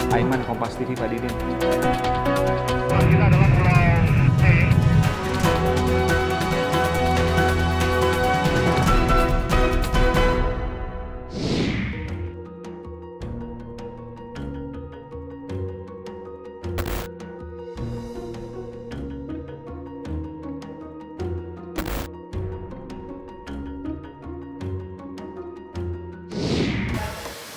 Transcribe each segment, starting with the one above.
Aiman, Kompas TV, Pak Didin. Kita adalah Pulau C.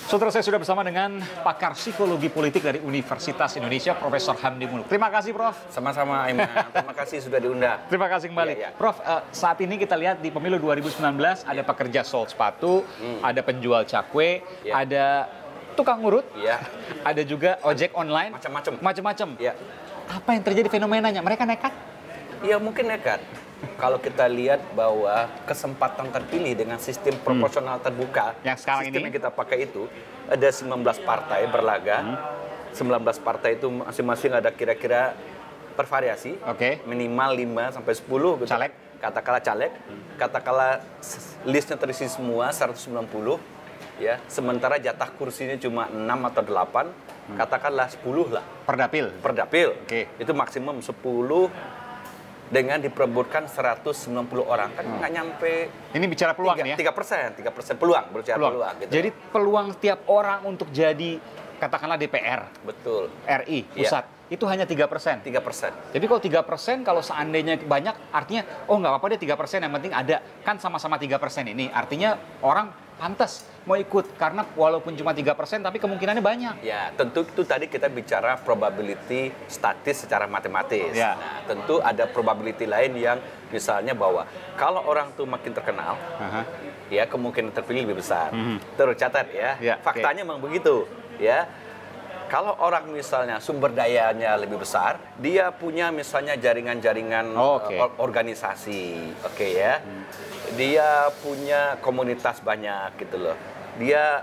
Saudara, saya sudah bersama dengan pakar psikologi politik dari Universitas Indonesia, Profesor Hamdi Muluk. Terima kasih, Prof. Sama-sama, Aiman. Terima kasih sudah diundang. Terima kasih kembali. Iya, iya. Prof, saat ini kita lihat di pemilu 2019 ada pekerja sol sepatu, ada penjual cakwe, Iya. ada tukang urut, Iya. ada juga ojek online. Macam-macam. Macam-macam. Ya, Apa yang terjadi fenomenanya? Mereka nekat? ya mungkin nekat. Kalau kita lihat bahwa kesempatan terpilih dengan sistem proporsional terbuka, Yang sekarang sistem ini? yang kita pakai itu, ada 19 partai berlaga. 19 partai itu masing-masing ada kira-kira bervariasi. Oke. Minimal 5 sampai 10 gitu. Caleg. Katakanlah caleg. Katakanlah listnya terisi semua 190 ya. Sementara jatah kursinya cuma 6 atau 8, katakanlah 10 lah Perdapil. per dapil. Oke. Itu maksimum 10 dengan diperebutkan 190 orang. Kan nggak nyampe Ini bicara peluang nih ya? 3% peluang, berbicara peluang gitu. Jadi peluang tiap orang untuk jadi, katakanlah DPR, Betul, RI, Iya. pusat, itu hanya 3%. 3%. Jadi kalau 3%, kalau seandainya banyak, artinya, oh nggak apa-apa deh 3%, yang penting ada. Kan sama-sama 3% ini, artinya orang pantas mau ikut. Karena walaupun cuma 3%, tapi kemungkinannya banyak. Ya, tentu itu tadi kita bicara probability statis secara matematis. Ya. Nah, tentu ada probability lain yang misalnya bahwa kalau orang tuh makin terkenal, Aha. ya kemungkinan terpilih lebih besar. Mhm. Terus catat ya, Ya, faktanya memang begitu. Ya, kalau orang misalnya sumber dayanya lebih besar, dia punya misalnya jaringan-jaringan Oh, oke. organisasi, oke ya. Dia punya komunitas banyak gitu loh. Dia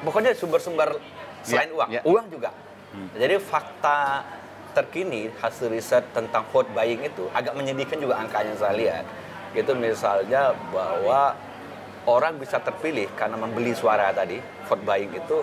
pokoknya sumber-sumber selain Ya, uang, ya. uang juga. Jadi fakta terkini hasil riset tentang vote buying itu agak menyedihkan juga angkanya saya lihat. Gitu misalnya bahwa orang bisa terpilih karena membeli suara tadi, vote buying itu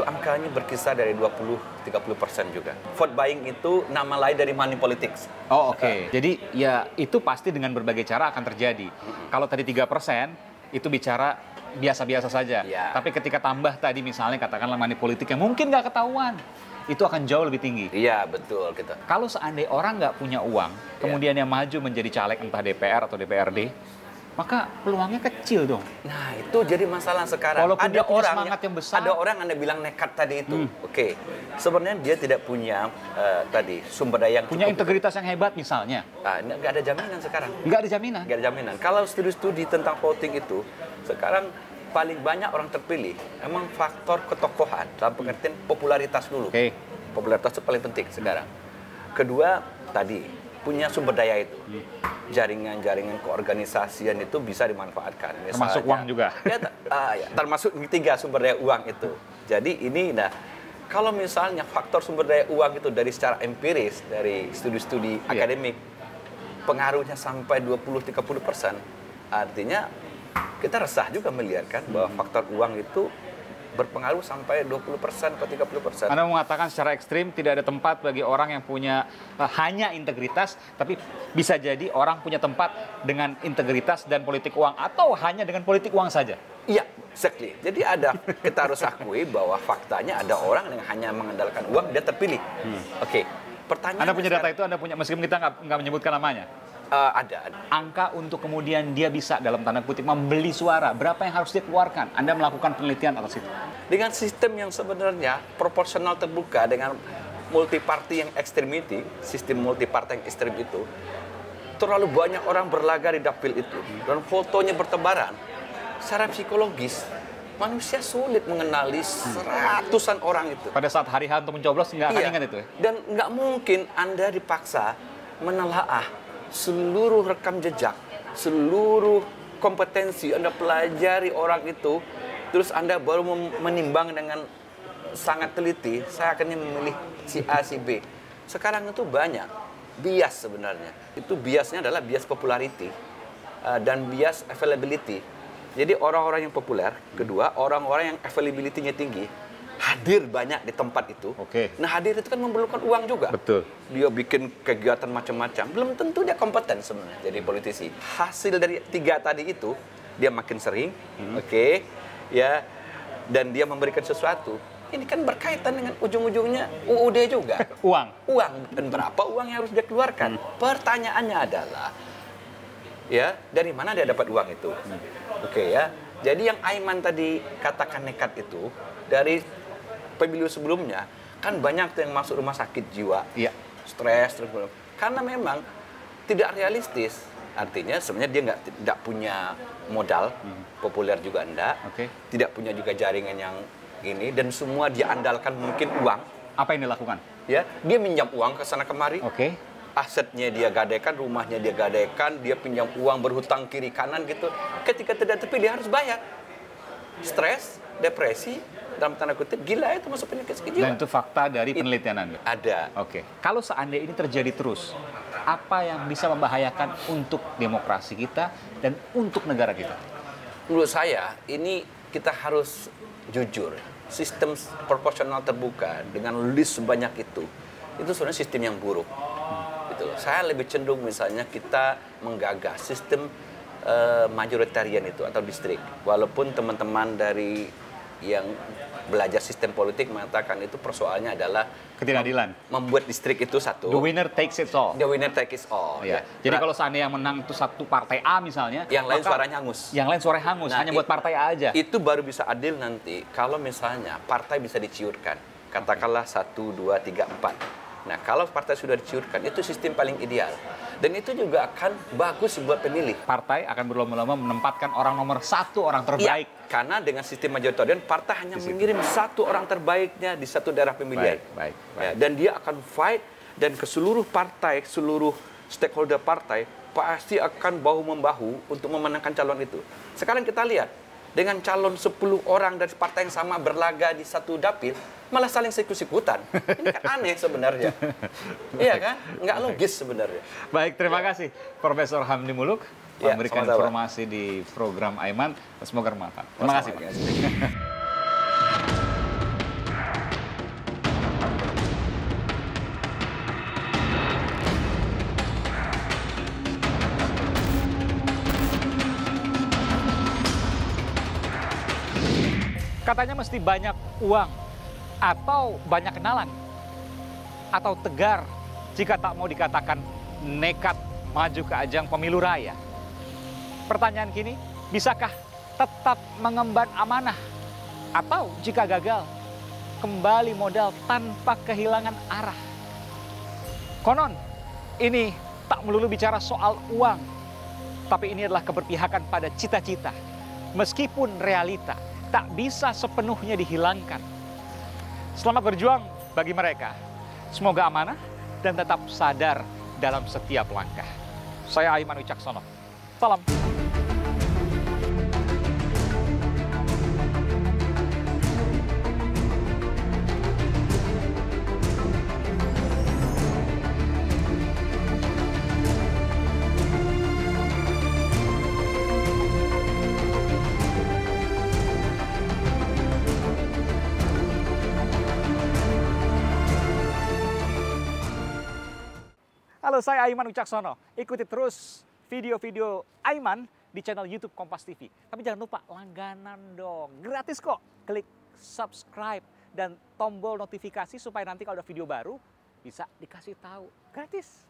angkanya berkisar dari 20-30% juga. Vote buying itu nama lain dari money politics. Oh oke. Jadi ya itu pasti dengan berbagai cara akan terjadi. Kalau tadi 3%, itu bicara biasa-biasa saja. Ya. Tapi ketika tambah tadi misalnya katakanlah money politik yang mungkin nggak ketahuan, itu akan jauh lebih tinggi. Iya, betul gitu. Kalau seandainya orang nggak punya uang, kemudian yang maju menjadi caleg entah DPR atau DPRD, maka peluangnya kecil dong. Nah, itu jadi masalah sekarang. Walaupun dia punya semangat yang besar. Ada orang Anda bilang nekat tadi itu. Oke. Sebenarnya dia tidak punya tadi sumber daya yang Punya cukup. integritas yang hebat misalnya. Nggak ada jaminan sekarang. Nggak ada jaminan. Nggak ada jaminan. Kalau studi-studi tentang voting itu, sekarang paling banyak orang terpilih emang faktor ketokohan dalam pengertian popularitas dulu. Oke. Popularitas itu paling penting sekarang. Kedua, tadi punya sumber daya itu. Jaringan-jaringan keorganisasian itu bisa dimanfaatkan. Termasuk uang juga. Ya, ya, termasuk tiga sumber daya uang itu. Jadi ini, nah, kalau misalnya faktor sumber daya uang itu dari secara empiris, dari studi-studi akademik, pengaruhnya sampai 20-30%, artinya kita resah juga melihat kan bahwa faktor uang itu berpengaruh sampai 20% atau 30%. Anda mengatakan secara ekstrim tidak ada tempat bagi orang yang punya hanya integritas, tapi bisa jadi orang punya tempat dengan integritas dan politik uang, atau hanya dengan politik uang saja. Iya, exactly. Jadi kita harus akui bahwa faktanya ada orang yang hanya mengandalkan uang, dia terpilih. Oke, pertanyaan. Anda punya data itu, Anda punya, meskipun kita nggak menyebutkan namanya. Ada. Angka untuk kemudian dia bisa dalam tanda kutip membeli suara, berapa yang harus dia keluarkan? Anda melakukan penelitian atas itu? Dengan sistem yang sebenarnya proporsional terbuka dengan multi party yang extremity, sistem multi party yang ekstrem itu, terlalu banyak orang berlaga di dapil itu dan fotonya bertebaran. Secara psikologis, manusia sulit mengenali seratusan orang itu. Pada saat hari H untuk mencoblos nggak akan ingat itu ya? Dan nggak mungkin Anda dipaksa menelaah seluruh rekam jejak, seluruh kompetensi Anda pelajari orang itu, terus Anda baru menimbang dengan sangat teliti, saya akan memilih si A, si B. Sekarang itu banyak bias sebenarnya. Itu biasnya adalah bias popularity dan bias availability. Jadi orang-orang yang populer, kedua orang-orang yang availability-nya tinggi, hadir banyak di tempat itu. Oke. Nah, hadir itu kan memerlukan uang juga. Betul. Dia bikin kegiatan macam-macam. Belum tentu dia kompeten sebenarnya jadi politisi. Hasil dari 3 tadi itu, dia makin sering, oke, ya, dan dia memberikan sesuatu. Ini kan berkaitan dengan ujung-ujungnya UUD juga. Uang. Uang. Dan berapa uang yang harus dia keluarkan? Pertanyaannya adalah, ya, dari mana dia dapat uang itu? Oke, ya. Jadi yang Aiman tadi katakan nekat itu, dari pemilu sebelumnya, kan banyak tuh yang masuk rumah sakit jiwa. Iya. Stres, terus. Karena memang tidak realistis. Artinya sebenarnya dia nggak punya modal, populer juga enggak. Oke. Tidak punya juga jaringan yang ini, dan semua dia andalkan mungkin uang. Apa yang dilakukan? Ya, dia minjam uang ke sana kemari. Oke. Asetnya dia gadaikan, rumahnya dia gadaikan, dia pinjam uang berhutang kiri kanan gitu. Ketika tidak tepi dia harus bayar. Stres, depresi, dalam tanda kutip, gila itu masuk penyakit Dan jiwa. itu fakta dari penelitian Anda? Ada. Oke. Kalau seandainya ini terjadi terus, apa yang bisa membahayakan untuk demokrasi kita dan untuk negara kita? Menurut saya, ini kita harus jujur. Sistem proporsional terbuka dengan list sebanyak itu sebenarnya sistem yang buruk. Gitu loh. Saya lebih cenderung misalnya kita menggagas sistem majoritarian itu atau distrik. Walaupun teman-teman dari yang belajar sistem politik mengatakan itu persoalannya adalah Ketidakadilan. membuat distrik itu satu. The winner takes it all. The winner takes it all. Ya. Jadi kalau seandainya yang menang itu satu partai A misalnya, yang lain maka suaranya hangus. Yang lain suaranya hangus, Nah, hanya buat partai A aja. Itu baru bisa adil nanti kalau misalnya partai bisa diciurkan. Katakanlah 1, 2, 3, 4. Nah, kalau partai sudah diciurkan, itu sistem paling ideal. Dan itu juga akan bagus buat pemilih. Partai akan berlomba-lomba menempatkan orang nomor 1, orang Iya, terbaik. karena dengan sistem majoritarian, partai hanya mengirim 1 orang terbaiknya di satu daerah pemilihan. Baik. Ya, dan dia akan fight, dan ke seluruh partai, seluruh stakeholder partai, pasti akan bahu-membahu untuk memenangkan calon itu. Sekarang kita lihat, dengan calon 10 orang dari partai yang sama berlaga di satu dapil, malah saling sikut-sikutan. Ini kan aneh sebenarnya. Iya kan? Nggak logis sebenarnya. Baik, terima kasih Profesor Hamdi Muluk Ya, memberikan sama-sama. informasi di program Aiman. Semoga bermanfaat. Terima kasih, Pak. Katanya mesti banyak uang atau banyak kenalan atau tegar jika tak mau dikatakan nekat maju ke ajang pemilu raya. Pertanyaan kini, bisakah tetap mengemban amanah atau jika gagal kembali modal tanpa kehilangan arah? Konon, ini tak melulu bicara soal uang, tapi ini adalah keberpihakan pada cita-cita. Meskipun realita tak bisa sepenuhnya dihilangkan. Selamat berjuang bagi mereka. Semoga amanah dan tetap sadar dalam setiap langkah. Saya Aiman Wicaksono. Salam. Halo, saya Aiman Wicaksono. Ikuti terus video-video Aiman di channel YouTube Kompas TV. Tapi jangan lupa langganan dong. Gratis kok. Klik subscribe dan tombol notifikasi supaya nanti kalau ada video baru bisa dikasih tahu. Gratis.